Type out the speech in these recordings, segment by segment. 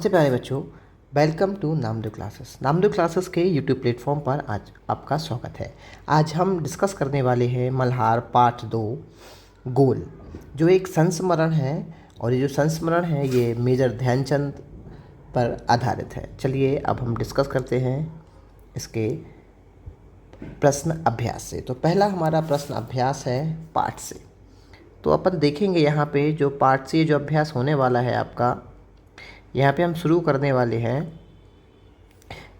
सबसे प्यारे बच्चों, welcome to Namdev classes. Namdev classes के यूट्यूब प्लेटफॉर्म पर आज आपका स्वागत है। आज हम डिस्कस करने वाले हैं मल्हार पार्ट 2 गोल, जो एक संस्मरण है। और ये जो संस्मरण है ये मेजर ध्यानचंद पर आधारित है। चलिए अब हम डिस्कस करते हैं इसके प्रश्न अभ्यास से। तो पहला हमारा प्रश्न अभ्यास है पाठ से। तो अपन देखेंगे यहाँ पे जो पाठ से जो अभ्यास होने वाला है आपका, यहाँ पे हम शुरू करने वाले हैं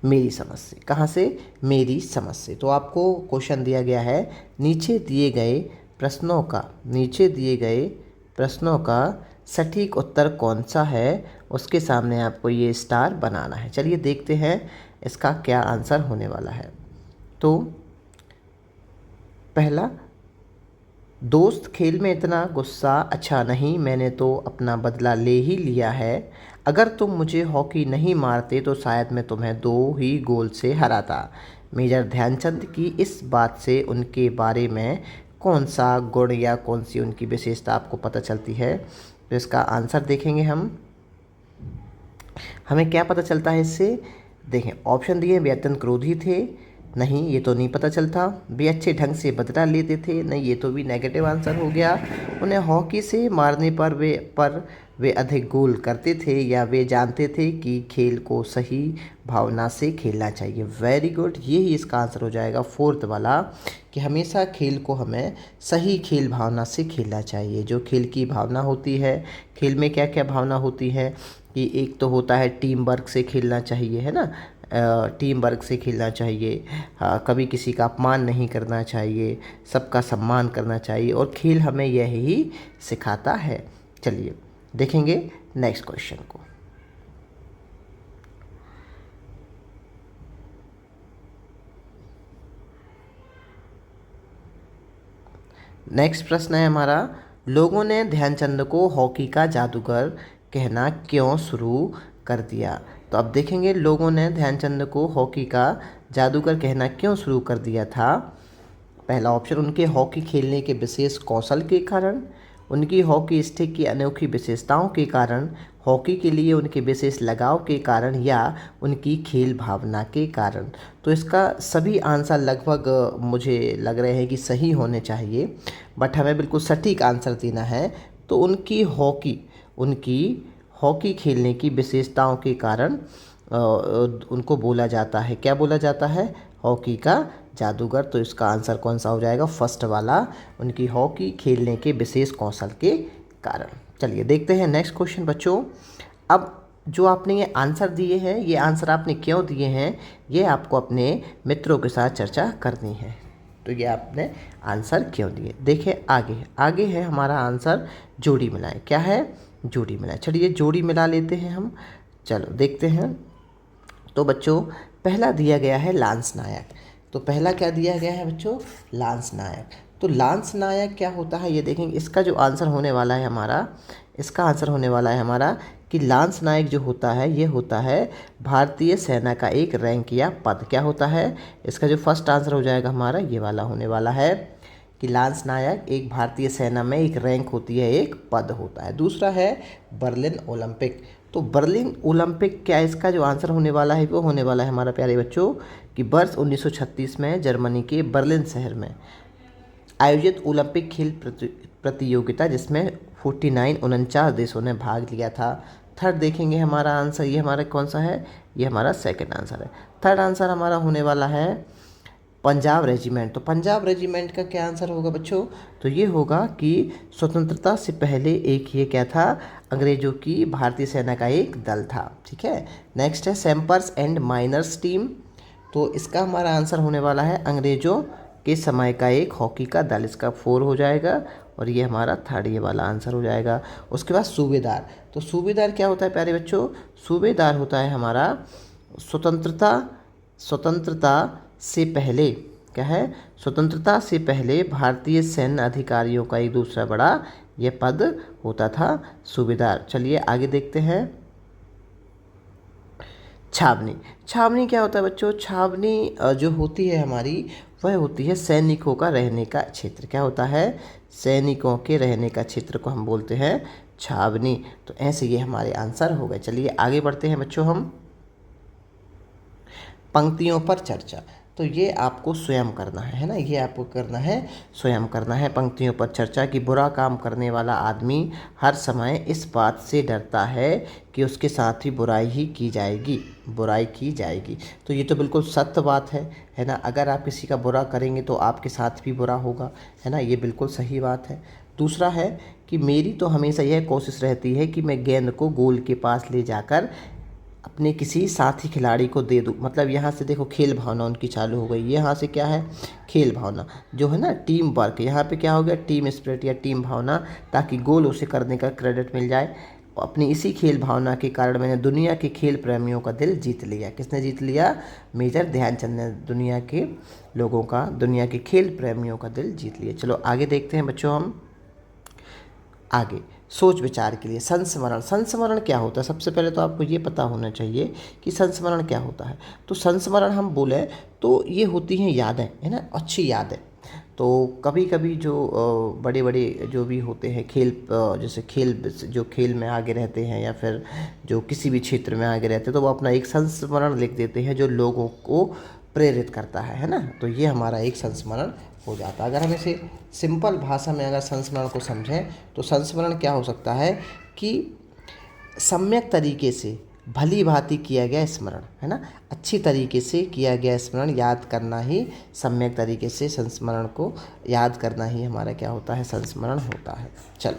मेरी समझ से। कहाँ से? मेरी समझ से। तो आपको क्वेश्चन दिया गया है, नीचे दिए गए प्रश्नों का सटीक उत्तर कौन सा है, उसके सामने आपको ये स्टार बनाना है। चलिए देखते हैं इसका क्या आंसर होने वाला है। तो पहला, दोस्त खेल में इतना गुस्सा अच्छा नहीं, मैंने तो अपना बदला ले ही लिया है। अगर तुम मुझे हॉकी नहीं मारते तो शायद मैं तुम्हें 2 ही गोल से हराता। मेजर ध्यानचंद की इस बात से उनके बारे में कौन सा गुण या कौन सी उनकी विशेषता आपको पता चलती है? तो इसका आंसर देखेंगे हम। हमें क्या पता चलता है इससे? देखें, ऑप्शन दिए, वे अत्यंत क्रोधी थे, नहीं ये तो नहीं पता चलता। वे अच्छे ढंग से बदला लेते थे, नहीं ये तो भी नेगेटिव आंसर हो गया। उन्हें हॉकी से मारने पर वे अधिक गोल करते थे, या वे जानते थे कि खेल को सही भावना से खेलना चाहिए। वेरी गुड, यही इसका आंसर हो जाएगा, फोर्थ वाला, कि हमेशा खेल को हमें सही खेल भावना से खेलना चाहिए। जो खेल की भावना होती है, खेल में क्या क्या भावना होती है कि एक तो होता है टीम वर्क से खेलना चाहिए, है ना, टीम वर्क से खेलना चाहिए। कभी किसी का अपमान नहीं करना चाहिए, सबका सम्मान करना चाहिए, और खेल हमें यही सिखाता है। चलिए देखेंगे नेक्स्ट क्वेश्चन को। नेक्स्ट प्रश्न है हमारा, लोगों ने ध्यानचंद को हॉकी का जादूगर कहना क्यों शुरू कर दिया? तो अब देखेंगे लोगों ने ध्यानचंद को हॉकी का जादूगर कहना क्यों शुरू कर दिया था। पहला ऑप्शन, उनके हॉकी खेलने के विशेष कौशल के कारण, उनकी हॉकी स्टिक की अनोखी विशेषताओं के कारण, हॉकी के लिए उनके विशेष लगाव के कारण, या उनकी खेल भावना के कारण। तो इसका सभी आंसर लगभग मुझे लग रहे हैं कि सही होने चाहिए, बट हमें बिल्कुल सटीक आंसर देना है। तो उनकी हॉकी खेलने की विशेषताओं के कारण उनको बोला जाता है, क्या बोला जाता है? हॉकी का जादूगर। तो इसका आंसर कौन सा हो जाएगा? फर्स्ट वाला, उनकी हॉकी खेलने के विशेष कौशल के कारण। चलिए देखते हैं नेक्स्ट क्वेश्चन बच्चों। अब जो आपने ये आंसर दिए हैं, ये आंसर आपने क्यों दिए हैं, ये आपको अपने मित्रों के साथ चर्चा करनी है। तो ये आपने आंसर क्यों दिए? देखिए आगे है हमारा आंसर, जोड़ी मिलाएं। क्या है? जोड़ी मिलाएं। चलिए जोड़ी मिला लेते हैं हम। चलो देखते हैं। तो बच्चों पहला दिया गया है लांस नायक। तो पहला क्या दिया गया है बच्चों? लांस नायक। तो लांस नायक क्या होता है ये देखेंगे। इसका जो आंसर होने वाला है हमारा, इसका आंसर होने वाला है हमारा कि लांस नायक जो होता है ये होता है भारतीय सेना का एक रैंक या पद। क्या होता है? इसका जो फर्स्ट आंसर हो जाएगा हमारा ये वाला होने वाला है कि लांस नायक एक भारतीय सेना में एक रैंक होती है, एक पद होता है। दूसरा है बर्लिन ओलंपिक। तो बर्लिन ओलंपिक क्या इसका जो आंसर होने वाला है वो होने वाला है हमारा प्यारे बच्चों कि वर्ष 1936 में जर्मनी के बर्लिन शहर में आयोजित ओलंपिक खेल प्रतियोगिता, जिसमें 49 देशों ने भाग लिया था। थर्ड देखेंगे हमारा आंसर, ये हमारा कौन सा है? ये हमारा सेकंड आंसर है। थर्ड आंसर हमारा होने वाला है पंजाब रेजिमेंट। तो पंजाब रेजिमेंट का क्या आंसर होगा बच्चों? तो ये होगा कि स्वतंत्रता से पहले एक ये क्या था? अंग्रेजों की भारतीय सेना का एक दल था। ठीक है। नेक्स्ट है सैम्पर्स एंड माइनर्स टीम। तो इसका हमारा आंसर होने वाला है अंग्रेजों के समय का एक हॉकी का दल। इसका 4 हो जाएगा, और ये हमारा थर्ड ये वाला आंसर हो जाएगा। उसके बाद सूबेदार। तो सूबेदार क्या होता है प्यारे बच्चों? सूबेदार होता है हमारा स्वतंत्रता से पहले, क्या है? स्वतंत्रता से पहले भारतीय सैन्य अधिकारियों का एक दूसरा बड़ा यह पद होता था, सूबेदार। चलिए आगे देखते हैं। छावनी क्या होता है बच्चों? छावनी जो होती है हमारी, वह होती है सैनिकों का रहने का क्षेत्र। क्या होता है? सैनिकों के रहने का क्षेत्र को हम बोलते हैं छावनी। तो ऐसे ये हमारे आंसर हो गए। चलिए आगे बढ़ते हैं बच्चों हम। पंक्तियों पर चर्चा। तो ये आपको स्वयं करना है ना, ये आपको करना है, स्वयं करना है। पंक्तियों पर चर्चा कि बुरा काम करने वाला आदमी हर समय इस बात से डरता है कि उसके साथ ही बुराई ही की जाएगी, बुराई की जाएगी। तो ये तो बिल्कुल सत्य बात है ना। अगर आप किसी का बुरा करेंगे तो आपके साथ भी बुरा होगा, है ना, ये बिल्कुल सही बात है। दूसरा है कि मेरी तो हमेशा यह कोशिश रहती है कि मैं गेंद को गोल के पास ले जाकर अपने किसी साथी खिलाड़ी को दे दूँ। मतलब यहाँ से देखो खेल भावना उनकी चालू हो गई। यहाँ से क्या है, खेल भावना जो है ना, टीम वर्क। यहाँ पे क्या हो गया, टीम स्पिरिट या टीम भावना, ताकि गोल उसे करने का क्रेडिट मिल जाए। अपनी इसी खेल भावना के कारण मैंने दुनिया के खेल प्रेमियों का दिल जीत लिया। किसने जीत लिया, मेजर ध्यानचंद ने दुनिया के लोगों का, दुनिया के खेल प्रेमियों का दिल जीत लिया। चलो आगे देखते हैं बच्चों हम। आगे सोच विचार के लिए संस्मरण। संस्मरण क्या होता है, सबसे पहले तो आपको ये पता होना चाहिए कि संस्मरण क्या होता है। तो संस्मरण हम बोले तो ये होती हैं यादें, है ना, अच्छी यादें। तो कभी कभी जो बड़े बड़े जो भी होते हैं खेल, जैसे खेल, जो खेल में आगे रहते हैं या फिर जो किसी भी क्षेत्र में आगे रहते हैं, तो वो अपना एक संस्मरण लिख देते हैं जो लोगों को प्रेरित करता है ना। तो ये हमारा एक संस्मरण हो जाता है। अगर हम इसे सिंपल भाषा में अगर संस्मरण को समझें तो संस्मरण क्या हो सकता है कि सम्यक तरीके से भली भांति किया गया स्मरण, है ना, अच्छी तरीके से किया गया स्मरण याद करना ही, सम्यक तरीके से संस्मरण को याद करना ही हमारा क्या होता है, संस्मरण होता है। चलो,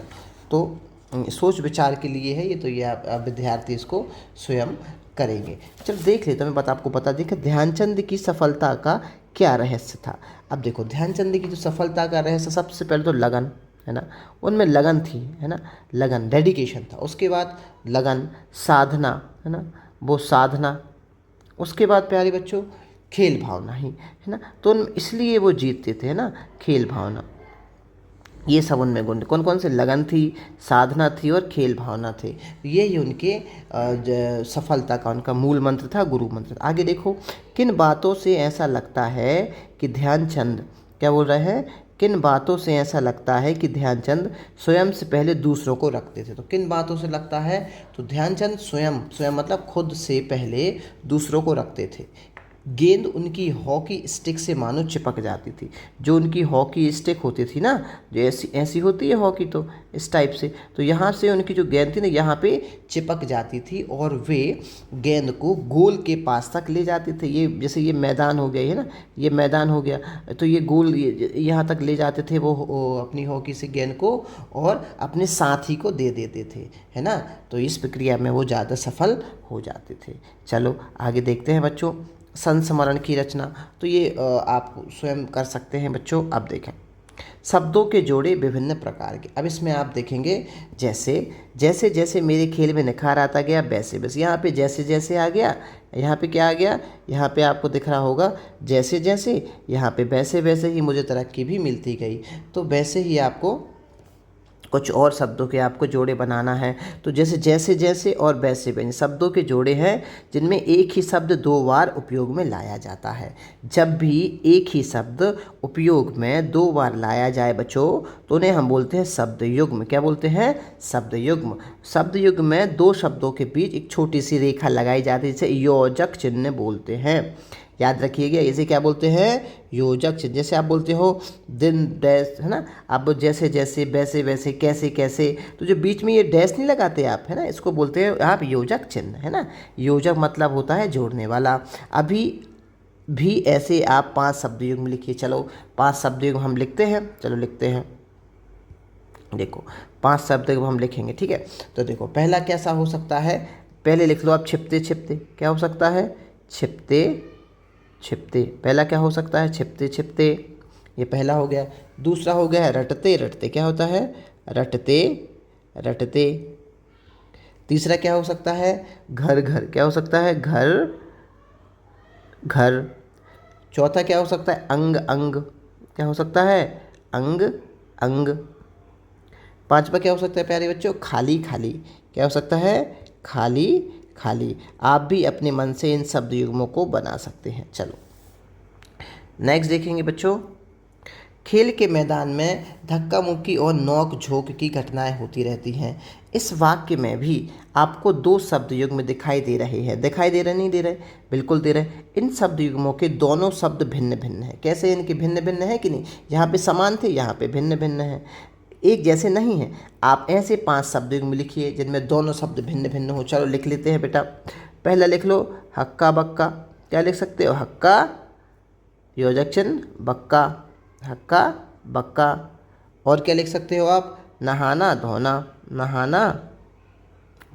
तो सोच विचार के लिए है ये, तो ये आप विद्यार्थी इसको स्वयं करेंगे। चलो देख लेते हैं, आपको बता दें कि ध्यानचंद की सफलता का क्या रहस्य था। अब देखो ध्यानचंद की जो सफलता का रहस्य, सबसे पहले तो लगन, है ना, उनमें लगन थी, है ना, लगन, डेडिकेशन था। उसके बाद लगन, साधना, है ना, वो साधना। उसके बाद प्यारे बच्चों खेल भावना ही, है ना। तो इसलिए वो जीतते थे, है ना, खेल भावना। ये सब उनमें गुण, कौन कौन से, लगन थी, साधना थी और खेल भावना थे। ये ही उनके सफलता का उनका मूल मंत्र था, गुरु मंत्र। आगे देखो, किन बातों से ऐसा लगता है कि ध्यानचंद, क्या बोल रहे हैं, किन बातों से ऐसा लगता है कि ध्यानचंद स्वयं से पहले दूसरों को रखते थे। तो किन बातों से लगता है, तो ध्यानचंद स्वयं, स्वयं मतलब खुद से पहले दूसरों को रखते थे। गेंद उनकी हॉकी स्टिक से मानो चिपक जाती थी। जो उनकी हॉकी स्टिक होती थी ना, जो ऐसी ऐसी होती है हॉकी, तो इस टाइप से, तो यहाँ से उनकी जो गेंद थी ना, यहाँ पे चिपक जाती थी और वे गेंद को गोल के पास तक ले जाते थे। ये जैसे ये मैदान हो गया है ना, ये मैदान हो गया, तो ये गोल यहाँ तक ले जाते थे वो अपनी हॉकी से गेंद को, और अपने साथी को दे देते थे, है ना। तो इस प्रक्रिया में वो ज़्यादा सफल हो जाते थे। चलो आगे देखते हैं बच्चों, संस्मरण की रचना। तो ये आप स्वयं कर सकते हैं बच्चों। अब देखें, शब्दों के जोड़े विभिन्न प्रकार के। अब इसमें आप देखेंगे, जैसे जैसे जैसे मेरे खेल में निखार आता गया वैसे वैसे, यहाँ पे जैसे जैसे आ गया, यहाँ पे क्या आ गया, यहाँ पे आपको दिख रहा होगा जैसे जैसे, यहाँ पे वैसे वैसे ही मुझे तरक्की भी मिलती गई। तो वैसे ही आपको कुछ और शब्दों के आपको जोड़े बनाना है। तो जैसे जैसे जैसे और वैसे वैसे शब्दों के जोड़े हैं जिनमें एक ही शब्द दो बार उपयोग में लाया जाता है। जब भी एक ही शब्द उपयोग में दो बार लाया जाए बच्चों, तो उन्हें हम बोलते हैं शब्द युग्म। क्या बोलते हैं, शब्द युग्म। शब्द युग्म में दो शब्दों के बीच एक छोटी सी रेखा लगाई जाती है, जिसे योजक चिन्ह बोलते हैं। याद रखिएगा, इसे क्या बोलते हैं, योजक चिन्ह। जैसे आप बोलते हो दिन डैश, है ना, अब जैसे जैसे वैसे वैसे कैसे कैसे, तो जो बीच में ये डैश नहीं लगाते आप, है ना, इसको बोलते हैं आप योजक चिन्ह, है ना। योजक मतलब होता है जोड़ने वाला। अभी भी ऐसे आप 5 शब्द युग्म लिखिए। चलो 5 शब्द युग्म हम लिखते हैं, चलो लिखते हैं। देखो 5 शब्द युग्म हम लिखेंगे, ठीक है। तो देखो पहला कैसा हो सकता है, पहले लिख लो आप छिपते छिपते। क्या हो सकता है, छिपते छिपते। पहला क्या हो सकता है, छिपते छिपते, ये पहला हो गया। दूसरा हो गया रटते रटते। क्या होता है, रटते रटते। तीसरा क्या हो सकता है, घर घर। क्या हो सकता है, घर घर। चौथा क्या हो सकता है, अंग अंग। क्या हो सकता है, अंग अंग। पांचवा क्या हो सकता है प्यारे बच्चों, खाली खाली। क्या हो सकता है, खाली खाली। आप भी अपने मन से इन शब्द युग्मों को बना सकते हैं। चलो नेक्स्ट देखेंगे बच्चों, खेल के मैदान में धक्का मुक्की और नोक झोंक की घटनाएं होती रहती हैं। इस वाक्य में भी आपको दो शब्द युग्म दिखाई दे रहे हैं। दिखाई दे रहे नहीं दे रहे? बिल्कुल दे रहे। इन शब्द युग्मों के दोनों शब्द भिन्न भिन्न हैं। कैसे इनके भिन्न भिन्न है कि नहीं? यहाँ पे समान थे, यहाँ पे भिन्न भिन्न है, एक जैसे नहीं है। आप ऐसे 5 शब्द युग्म लिखिए जिनमें दोनों शब्द भिन्न भिन्न हो। चलो लिख लेते हैं बेटा। पहला लिख लो हक्का बक्का। क्या लिख सकते हो? हक्का योजक चिन्ह बक्का, हक्का बक्का। और क्या लिख सकते हो आप? नहाना धोना, नहाना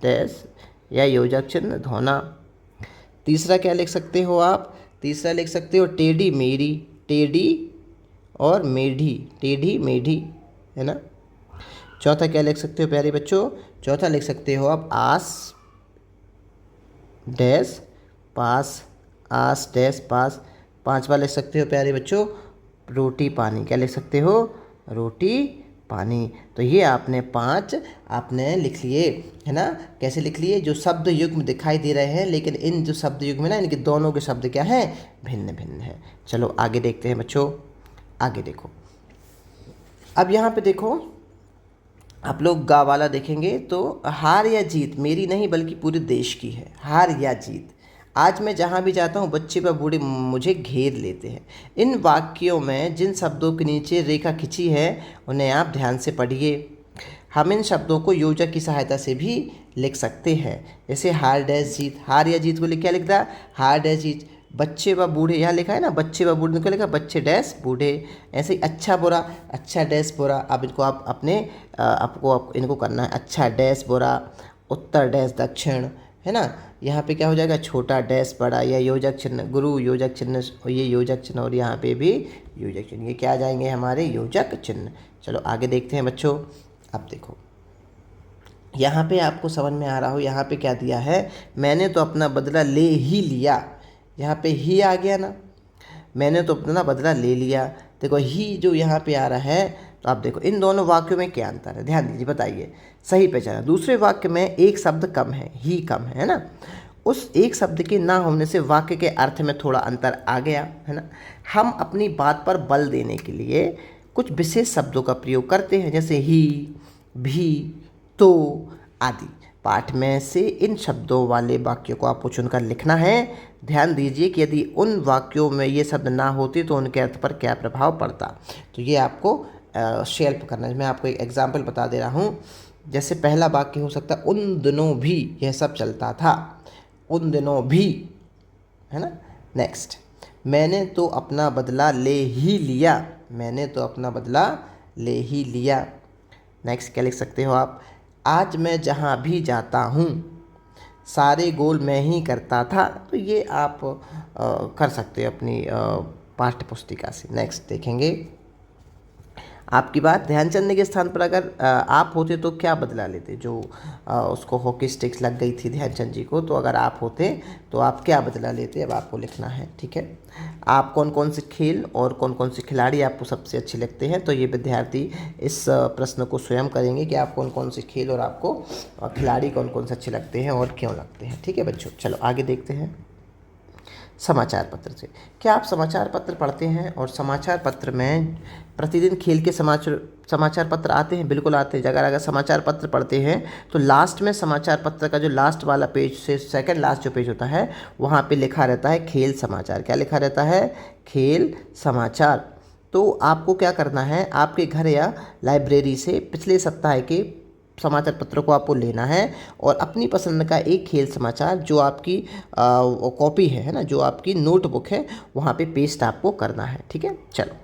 डैश या योजक चिन्ह धोना। तीसरा क्या लिख सकते हो आप? तीसरा लिख सकते हो टेढ़ी मेढ़ी, टेढ़ी और मेढ़ी, टेढ़ी मेढ़ी, है ना। चौथा क्या लिख सकते हो प्यारे बच्चों? चौथा लिख सकते हो आप आस डैश पास, आस डैश पास। पांचवा लिख सकते हो प्यारे बच्चों रोटी पानी। क्या लिख सकते हो? रोटी पानी। तो ये आपने 5 आपने लिख लिए, है ना। कैसे लिख लिए? जो शब्द युग्म दिखाई दे रहे हैं, लेकिन इन जो शब्द युग्म है ना, इनके दोनों के शब्द क्या हैं? भिन्न भिन्न है। चलो आगे देखते हैं बच्चों। आगे देखो, अब यहाँ पे देखो, आप लोग गा वाला देखेंगे तो हार या जीत मेरी नहीं बल्कि पूरे देश की है। हार या जीत, आज मैं जहाँ भी जाता हूँ बच्चे व बूढ़े मुझे घेर लेते हैं। इन वाक्यों में जिन शब्दों के नीचे रेखा खिंची है उन्हें आप ध्यान से पढ़िए। हम इन शब्दों को योजक की सहायता से भी लिख सकते हैं। जैसे हार डैश जीत, हार या जीत को लिख क्या लिख रहा? हार डैश जीत। बच्चे व बूढ़े, यहाँ लिखा है ना बच्चे व बूढ़े, को लिखा बच्चे डैश बूढ़े। ऐसे ही अच्छा बुरा, अच्छा डैश बुरा। अब इनको आप अपने आपको इनको करना है। अच्छा डैश बुरा, उत्तर डैश दक्षिण, है ना। यहाँ पे क्या हो जाएगा? छोटा डैश बड़ा, या योजक चिन्ह गुरु, योजक चिन्ह, और ये योजक चिन्ह, और यहाँ पे भी योजक चिन्ह। ये क्या आ जाएंगे? हमारे योजक चिन्ह। चलो आगे देखते हैं बच्चों। अब देखो, यहाँ पे आपको समझ में आ रहा हो, यहाँ पे क्या दिया है? मैंने तो अपना बदला ले ही लिया। यहाँ पे ही आ गया ना, मैंने तो अपना बदला ले लिया। देखो ही जो यहाँ पे आ रहा है, तो आप देखो इन दोनों वाक्यों में क्या अंतर है? ध्यान दीजिए, बताइए, सही पहचाना। दूसरे वाक्य में एक शब्द कम है, ही कम है ना। उस एक शब्द के ना होने से वाक्य के अर्थ में थोड़ा अंतर आ गया, है ना। हम अपनी बात पर बल देने के लिए कुछ विशेष शब्दों का प्रयोग करते हैं, जैसे ही, भी, तो आदि। पाठ में से इन शब्दों वाले वाक्यों को आपको चुनकर लिखना है। ध्यान दीजिए कि यदि उन वाक्यों में ये शब्द ना होते तो उनके अर्थ पर क्या प्रभाव पड़ता। तो ये आपको शेल्प करना है। मैं आपको एक एग्जाम्पल बता दे रहा हूँ। जैसे पहला वाक्य हो सकता है उन दिनों भी यह सब चलता था, उन दिनों भी, है ना। नेक्स्ट, मैंने तो अपना बदला ले ही लिया, मैंने तो अपना बदला ले ही लिया। नेक्स्ट क्या लिख सकते हो आप? आज मैं जहाँ भी जाता हूँ सारे गोल मैं ही करता था। तो ये आप कर सकते हो अपनी पाठ्य पुस्तिका से। नेक्स्ट देखेंगे, आपकी बात, ध्यानचंद के स्थान पर अगर आप होते तो क्या बदला लेते? जो उसको हॉकी स्टिक्स लग गई थी ध्यानचंद जी को, तो अगर आप होते तो आप क्या बदला लेते? अब आपको लिखना है, ठीक है। आप कौन कौन से खेल और कौन कौन से खिलाड़ी आपको सबसे अच्छे लगते हैं? तो ये विद्यार्थी इस प्रश्न को स्वयं करेंगे कि आप कौन कौन से खेल और आपको खिलाड़ी कौन कौन से अच्छे लगते हैं और क्यों लगते हैं, ठीक है बच्चों। चलो आगे देखते हैं। समाचार पत्र से, क्या आप समाचार पत्र पढ़ते हैं? और समाचार पत्र में प्रतिदिन खेल के समाचार पत्र आते हैं? बिल्कुल आते हैं। अगर समाचार पत्र पढ़ते हैं तो लास्ट में समाचार पत्र का जो लास्ट वाला पेज से सेकंड लास्ट जो पेज होता है वहाँ पे लिखा रहता है खेल समाचार। क्या लिखा रहता है? खेल समाचार। तो आपको क्या करना है, आपके घर या लाइब्रेरी से पिछले सप्ताह के समाचार पत्रों को आपको लेना है और अपनी पसंद का एक खेल समाचार जो आपकी कॉपी है ना, जो आपकी नोटबुक है, वहाँ पे पेस्ट आपको करना है, ठीक है। चलो,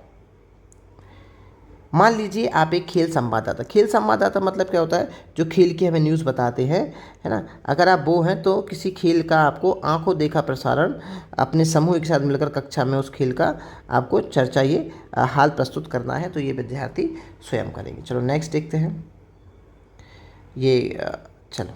मान लीजिए आप एक खेल संवाददाता, खेल संवाददाता मतलब क्या होता है? जो खेल की हमें न्यूज़ बताते हैं, है ना। अगर आप वो हैं तो किसी खेल का आपको आंखों देखा प्रसारण अपने समूह के साथ मिलकर कक्षा में उस खेल का आपको चर्चा ये हाल प्रस्तुत करना है। तो ये विद्यार्थी स्वयं करेंगे। चलो नेक्स्ट देखते हैं। ये चलो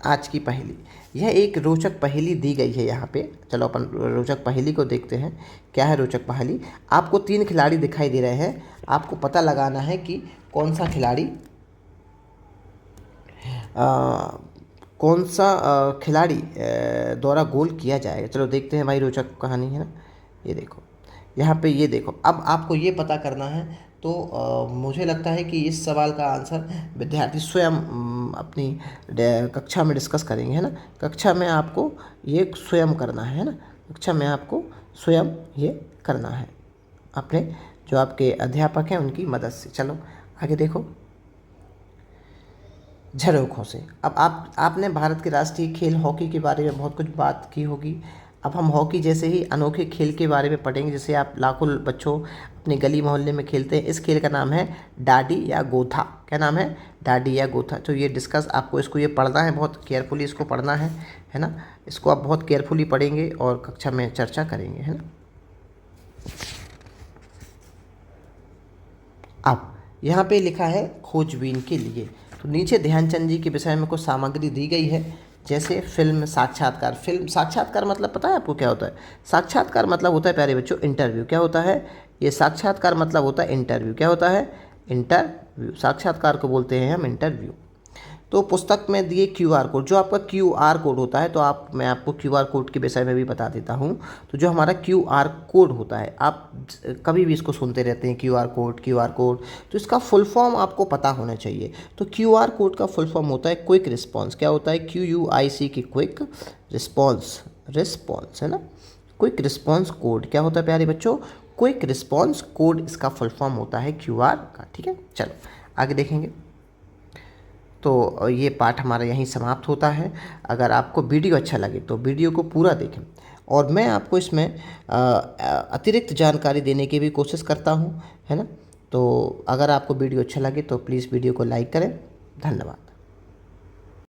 आज की पहेली, यह एक रोचक पहेली दी गई है यहाँ पे। चलो अपन रोचक पहेली को देखते हैं। क्या है रोचक पहेली? आपको 3 खिलाड़ी दिखाई दे रहे हैं, आपको पता लगाना है कि कौन सा खिलाड़ी द्वारा गोल किया जाएगा। चलो देखते हैं भाई, रोचक कहानी है ना। ये देखो, यहाँ पे ये देखो, अब आपको ये पता करना है। तो मुझे लगता है कि इस सवाल का आंसर विद्यार्थी स्वयं अपनी कक्षा में डिस्कस करेंगे, है ना। कक्षा में आपको ये स्वयं करना है ना। कक्षा में आपको स्वयं ये करना है अपने जो आपके अध्यापक हैं उनकी मदद से। चलो आगे देखो, झरोखों से। अब आपने भारत के राष्ट्रीय खेल हॉकी के बारे में बहुत कुछ बात की होगी। अब हम हॉकी जैसे ही अनोखे खेल के बारे में पढ़ेंगे, जैसे आप लाखों बच्चों अपने गली मोहल्ले में खेलते हैं। इस खेल का नाम है डाडी या गोथा। क्या नाम है? डाडी या गोथा। तो ये डिस्कस आपको इसको ये पढ़ना है, बहुत केयरफुली इसको पढ़ना है ना। इसको आप बहुत केयरफुली पढ़ेंगे और कक्षा में चर्चा करेंगे, है ना। अब यहाँ पे लिखा है खोजबीन के लिए। तो नीचे ध्यानचंद जी के विषय में कुछ सामग्री दी गई है, जैसे फिल्म साक्षात्कार। फिल्म साक्षात्कार मतलब पता है आपको क्या होता है? साक्षात्कार मतलब होता है प्यारे बच्चों इंटरव्यू। क्या होता है? ये साक्षात्कार मतलब होता है इंटरव्यू। क्या होता है? इंटरव्यू। साक्षात्कार को बोलते हैं हम इंटरव्यू। तो पुस्तक में दिए क्यूआर कोड, जो आपका क्यूआर कोड होता है, तो मैं आपको क्यूआर कोड के विषय में भी बता देता हूँ। तो जो हमारा क्यूआर कोड होता है, आप कभी भी इसको सुनते रहते हैं क्यूआर कोड क्यूआर कोड, तो इसका फुल फॉर्म आपको पता होना चाहिए। तो क्यूआर कोड का फुल फॉर्म होता है क्विक रिस्पॉन्स। क्या होता है? QUIC की क्विक रिस्पॉन्स, है ना। क्विक रिस्पॉन्स कोड क्या होता है प्यारे बच्चों? क्विक रिस्पॉन्स कोड इसका फुल फॉर्म होता है क्यूआर का। ठीक है, चलो आगे देखेंगे। तो ये पाठ हमारा यहीं समाप्त होता है। अगर आपको वीडियो अच्छा लगे तो वीडियो को पूरा देखें, और मैं आपको इसमें अतिरिक्त जानकारी देने की भी कोशिश करता हूँ, है ना। तो अगर आपको वीडियो अच्छा लगे तो प्लीज़ वीडियो को लाइक करें। धन्यवाद।